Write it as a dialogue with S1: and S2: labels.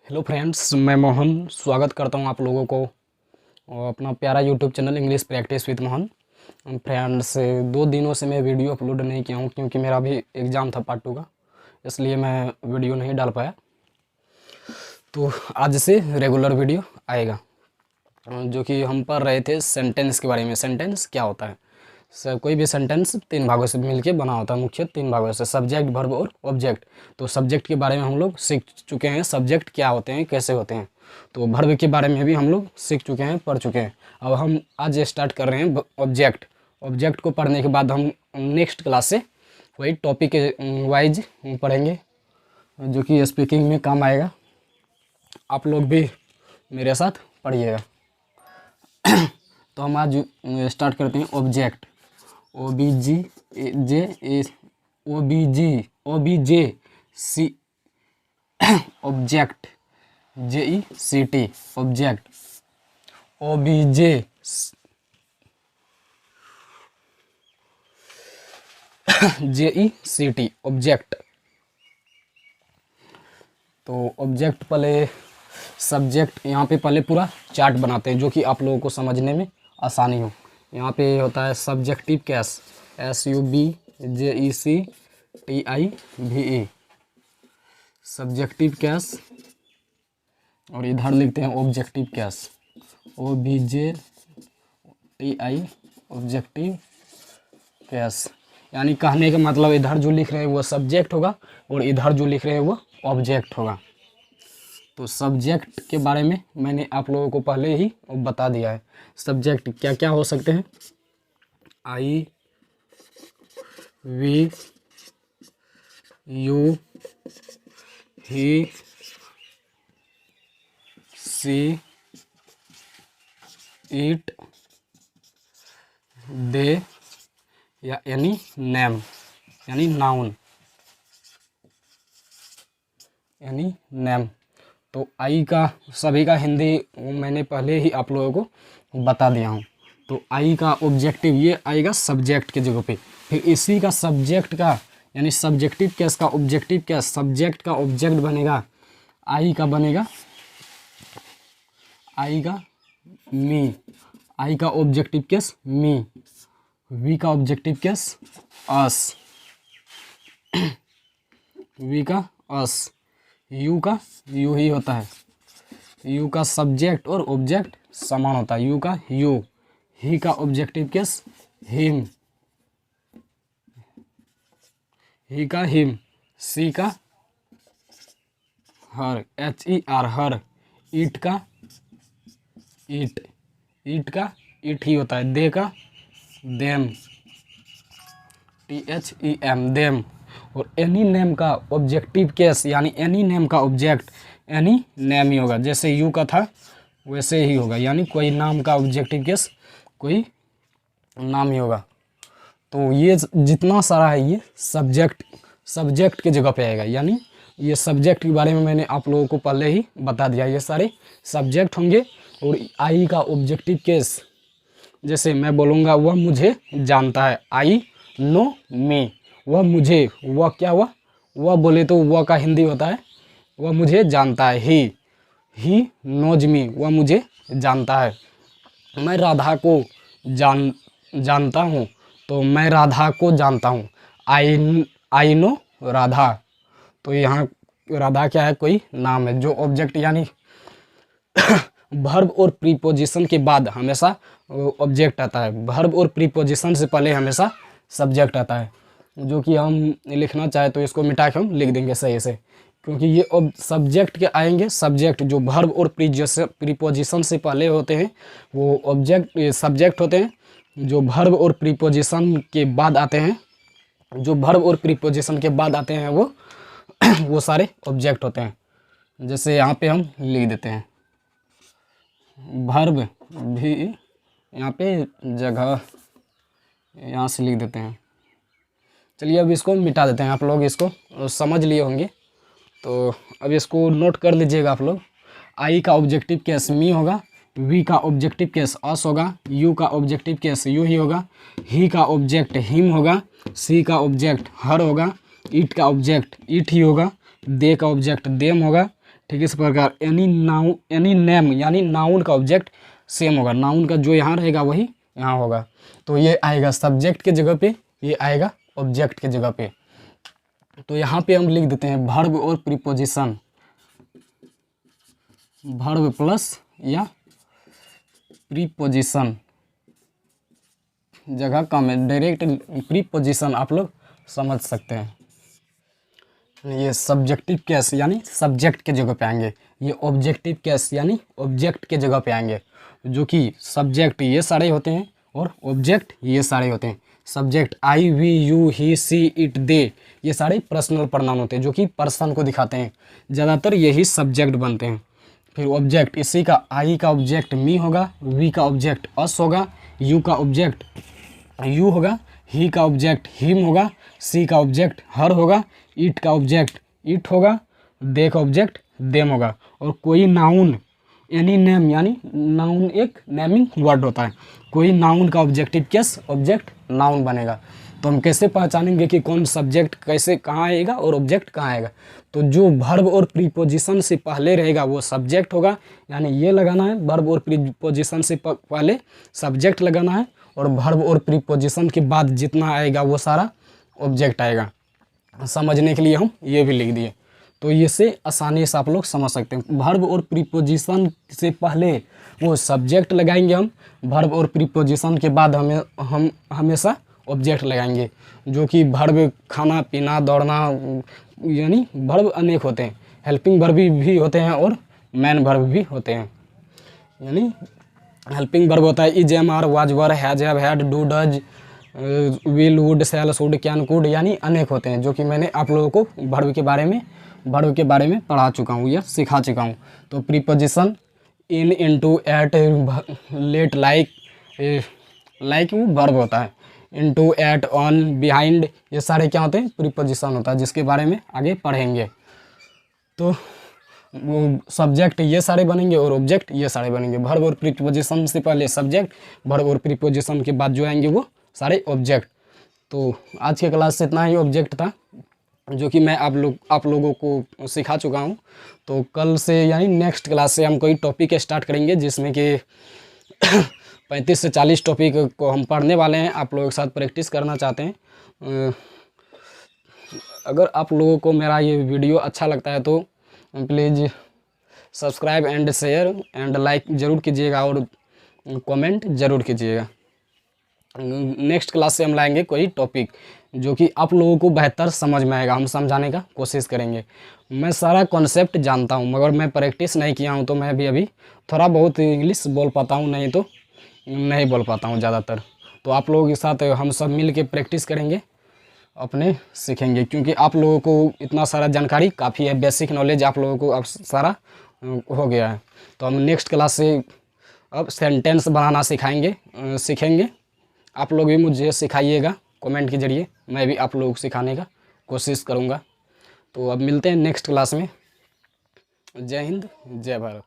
S1: Hello friends, मैं मोहन स्वागत करता हूं आप लोगों को और अपना प्यारा YouTube channel English practice with Mohan. Friends, 2 दिनों से मैं वीडियो अपलोड नहीं किया हूं क्योंकि मेरा भी एग्ज़ाम था पार्ट 2 का, इसलिए मैं वीडियो नहीं डाल पाया। तो आज से रेगुलर वीडियो आएगा, जो कि हम पढ़ रहे थे सेंटेंस के बारे में। सेंटेंस क्या होता है? कोई भी सेंटेंस 3 भागों से मिलके बना होता है, मुख्य 3 भागों से, सब्जेक्ट, वर्ब और ऑब्जेक्ट। तो सब्जेक्ट के बारे में हम लोग सीख चुके हैं, सब्जेक्ट क्या होते हैं, कैसे होते हैं। तो वर्ब के बारे में भी हम लोग सीख चुके हैं, पढ़ चुके हैं। अब हम आज स्टार्ट कर रहे हैं ऑब्जेक्ट। ऑब्जेक्ट को पढ़ने के बाद हम नेक्स्ट क्लास से वही टॉपिक वाइज पढ़ेंगे, जो कि स्पीकिंग में काम आएगा। आप लोग भी मेरे साथ पढ़िएगा। तो हम आज स्टार्ट करते हैं object. O B J C object, JECT object. JECT object. तो ऑब्जेक्ट पहले सब्जेक्ट, यहाँ पे पहले पूरा चार्ट बनाते हैं जो कि आप लोगों को समझने में आसानी हो। यहाँ पे होता है subjective case, SUBJECTIVE subjective case, और इधर लिखते हैं objective case, OBJTI objective case. यानी कहने का मतलब इधर जो लिख रहे हैं वो सब्जेक्ट होगा और इधर जो लिख रहे हैं वो ऑब्जेक्ट होगा। तो सब्जेक्ट के बारे में मैंने आप लोगों को पहले ही बता दिया है। सब्जेक्ट क्या क्या हो सकते हैं? I, we, you, he, she, it, they या एनी नेम, यानी नाउन, यानी नेम। तो आई का सभी का हिंदी मैंने पहले ही आप लोगों को बता दिया हूँ। तो आई का ऑब्जेक्टिव ये आएगा सब्जेक्ट के जगह पे। फिर इसी का सब्जेक्ट का यानी सब्जेक्टिव केस का ऑब्जेक्टिव केस, सब्जेक्ट का ऑब्जेक्ट बनेगा, आई का बनेगा, आई का मी, आई का ऑब्जेक्टिव केस मी, वी का ऑब्जेक्टिव केस अस, वी का अस, यू का यू ही होता है, यू का सब्जेक्ट और ऑब्जेक्ट समान होता है, यू का यू, ही का ऑब्जेक्टिव केस हिम, ही का हिम, सी का हर, HER हर, ईट का ईट, ईट का ईट ही होता है, दे का देम, THEM देम। और एनी नेम का ऑब्जेक्टिव केस यानी एनी नेम का ऑब्जेक्ट एनी नेम ही होगा। जैसे यू का था वैसे ही होगा, यानी कोई नाम का ऑब्जेक्टिव केस कोई नाम ही होगा। तो ये जितना सारा है ये सब्जेक्ट के जगह पे आएगा। यानी ये सब्जेक्ट के बारे में मैंने आप लोगों को पहले ही बता दिया, ये सारे सब्जेक्ट होंगे। और आई का ऑब्जेक्टिव केस, जैसे मैं बोलूँगा वह मुझे जानता है, आई नो मी, वह मुझे, वह क्या हुआ, वह बोले तो वह का हिंदी होता है वह मुझे जानता है, ही नोज मी, वह मुझे जानता है। मैं राधा को जानता हूँ, तो मैं राधा को जानता हूँ, आई नो राधा। तो यहाँ राधा क्या है, कोई नाम है। जो ऑब्जेक्ट यानी वर्ब और प्रीपोजिशन के बाद हमेशा ऑब्जेक्ट आता है, वर्ब और प्रीपोजिशन से पहले हमेशा सब्जेक्ट आता है। जो कि हम लिखना चाहे तो इसको मिटा के हम लिख देंगे सही से, क्योंकि ये अब सब्जेक्ट के आएंगे। सब्जेक्ट जो वर्ब और प्रीपोजिशन से पहले होते हैं वो ऑब्जेक्ट सब्जेक्ट होते हैं। जो वर्ब और प्रीपोजिशन के बाद आते हैं, जो वर्ब और प्रीपोजिशन के बाद आते हैं वो वो सारे ऑब्जेक्ट होते हैं। जैसे यहाँ पे हम लिख देते हैं वर्ब भी, यहाँ पे जगह यहाँ से लिख देते हैं। चलिए अब इसको मिटा देते हैं। आप लोग इसको समझ लिए होंगे, तो अब इसको नोट कर लीजिएगा आप लोग। आई का ऑब्जेक्टिव केस मी होगा, वी का ऑब्जेक्टिव केस अस होगा, यू का ऑब्जेक्टिव केस यू ही होगा, ही का ऑब्जेक्ट हिम होगा, सी का ऑब्जेक्ट हर होगा, इट का ऑब्जेक्ट इट ही होगा, दे का ऑब्जेक्ट देम होगा, ठीक इस प्रकार एनी नेम यानी नाउन का ऑब्जेक्ट सेम होगा, नाउन का जो यहाँ रहेगा वही यहाँ होगा। तो ये आएगा सब्जेक्ट के जगह पे, ये आएगा ऑब्जेक्ट के जगह पे। तो यहाँ पे हम लिख देते हैं वर्ब और प्रीपोजिशन, वर्ब प्लस या प्रीपोजिशन जगह कम है, डायरेक्ट प्रीपोजिशन आप लोग समझ सकते हैं। ये सब्जेक्टिव केस यानी सब्जेक्ट के जगह पे आएंगे, ये ऑब्जेक्टिव केस यानी ऑब्जेक्ट के जगह पे आएंगे, जो कि सब्जेक्ट ये सारे होते हैं और ऑब्जेक्ट ये सारे होते हैं। Subject I, we, you, he, she, it, they, ये सारे पर्सनल प्रोनाउन होते हैं जो कि पर्सन को दिखाते हैं, ज़्यादातर यही सब्जेक्ट बनते हैं। फिर ऑब्जेक्ट, इसी का आई का ऑब्जेक्ट मी होगा, वी का ऑब्जेक्ट अस होगा, यू का ऑब्जेक्ट यू होगा, ही का ऑब्जेक्ट हिम होगा, सी का ऑब्जेक्ट हर होगा, इट का ऑब्जेक्ट इट होगा, दे का ऑब्जेक्ट देम होगा। और कोई नाउन एनी नेम यानी नाउन एक नेमिंग वर्ड होता है, कोई नाउन का ऑब्जेक्टिव केस ऑब्जेक्ट नाउन बनेगा। तो हम कैसे पहचानेंगे कि कौन सब्जेक्ट कैसे कहाँ आएगा और ऑब्जेक्ट कहाँ आएगा? तो जो वर्ब और प्रीपोजिशन से पहले रहेगा वो सब्जेक्ट होगा, यानी ये लगाना है, वर्ब और प्रीपोजिशन से पहले सब्जेक्ट लगाना है, और वर्ब और प्रीपोजिशन के बाद जितना आएगा वो सारा ऑब्जेक्ट आएगा। समझने के लिए हम ये भी लिख दिए, तो इससे आसानी से आप लोग समझ सकते हैं। वर्ब और प्रीपोजिशन से पहले वो सब्जेक्ट लगाएंगे हम, वर्ब और प्रीपोजिशन के बाद हम हमेशा ऑब्जेक्ट लगाएंगे, जो कि वर्ब खाना पीना दौड़ना, यानी वर्ब अनेक होते हैं, हेल्पिंग वर्ब भी होते हैं और मेन वर्ब भी होते हैं। यानी हेल्पिंग वर्ब होता है is, am, are, was, were, has, have, had, do, does, will, would, shall, should, can, could, यानी अनेक होते हैं, जो कि मैंने आप लोगों को वर्ब के बारे में पढ़ा चुका हूँ या सिखा चुका हूँ। तो preposition in, into, at, late, like, like वो वर्ब होता है, इनटू, एट, ऑन, बिहाइंड, ये सारे क्या होते हैं? प्रीपोजिशन होता है, जिसके बारे में आगे पढ़ेंगे। तो सब्जेक्ट ये सारे बनेंगे और ऑब्जेक्ट ये सारे बनेंगे। वर्ब और प्रीपोजिशन से पहले सब्जेक्ट, वर्ब और प्रीपोजिशन के बाद जो आएंगे वो सारे ऑब्जेक्ट। तो आज के क्लास से इतना ही ऑब्जेक्ट था, जो कि मैं आप लोगों को सिखा चुका हूँ। तो कल से यानी नेक्स्ट क्लास से हम कोई टॉपिक स्टार्ट करेंगे, जिसमें कि 35 से 40 टॉपिक को हम पढ़ने वाले हैं। आप लोगों के साथ प्रैक्टिस करना चाहते हैं। अगर आप लोगों को मेरा ये वीडियो अच्छा लगता है तो please subscribe and share and like ज़रूर कीजिएगा और कमेंट ज़रूर कीजिएगा। नेक्स्ट क्लास से हम लाएंगे कोई टॉपिक जो कि आप लोगों को बेहतर समझ में आएगा, हम समझाने का कोशिश करेंगे। मैं सारा कॉन्सेप्ट जानता हूँ, मगर मैं प्रैक्टिस नहीं किया हूँ, तो मैं भी अभी थोड़ा बहुत इंग्लिश बोल पाता हूँ, नहीं तो नहीं बोल पाता हूँ ज़्यादातर। तो आप लोगों के साथ हम सब मिल के प्रैक्टिस करेंगे, अपने सीखेंगे, क्योंकि आप लोगों को इतना सारा जानकारी काफ़ी है, बेसिक नॉलेज आप लोगों को अब सारा हो गया है। तो हम नेक्स्ट क्लास से अब सेंटेंस बनाना सीखेंगे। आप लोग भी मुझे सिखाइएगा कमेंट के ज़रिए, मैं भी आप लोगों को सिखाने का कोशिश करूँगा। तो अब मिलते हैं नेक्स्ट क्लास में। जय हिंद, जय भारत।